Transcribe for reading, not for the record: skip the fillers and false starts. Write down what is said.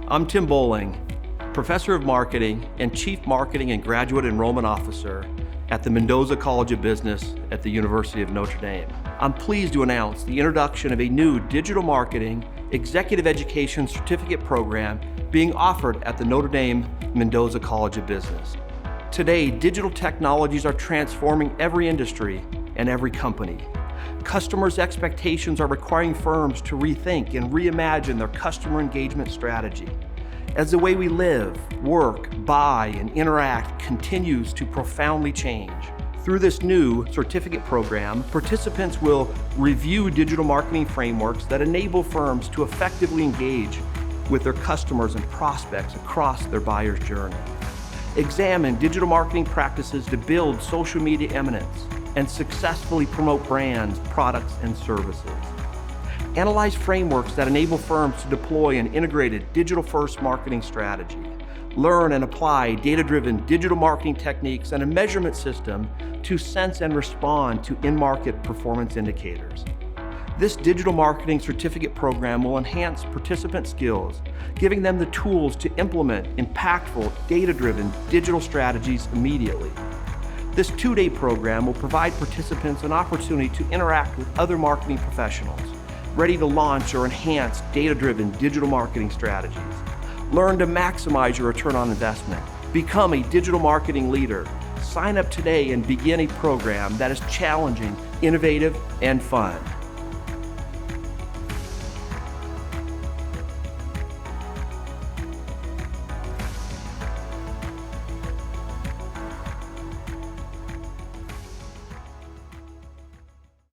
I'm Tim Bowling, Professor of Marketing and Chief Marketing and Graduate Enrollment Officer at the Mendoza College of Business at the University of Notre Dame. I'm pleased to announce the introduction of a new digital marketing executive education certificate program being offered at the Notre Dame Mendoza College of Business. Today, digital technologies are transforming every industry and every company. Customers' expectations are requiring firms to rethink and reimagine their customer engagement strategy. As the way we live, work, buy, and interact continues to profoundly change. Through this new certificate program, participants will review digital marketing frameworks that enable firms to effectively engage with their customers and prospects across their buyer's journey. Examine digital marketing practices to build social media eminence and successfully promote brands, products, and services. Analyze frameworks that enable firms to deploy an integrated digital-first marketing strategy. Learn and apply data-driven digital marketing techniques and a measurement system to sense and respond to in-market performance indicators. This digital marketing certificate program will enhance participant skills, giving them the tools to implement impactful, data-driven digital strategies immediately. This two-day program will provide participants an opportunity to interact with other marketing professionals, ready to launch or enhance data-driven digital marketing strategies. Learn to maximize your return on investment. Become a digital marketing leader. Sign up today and begin a program that is challenging, innovative, and fun.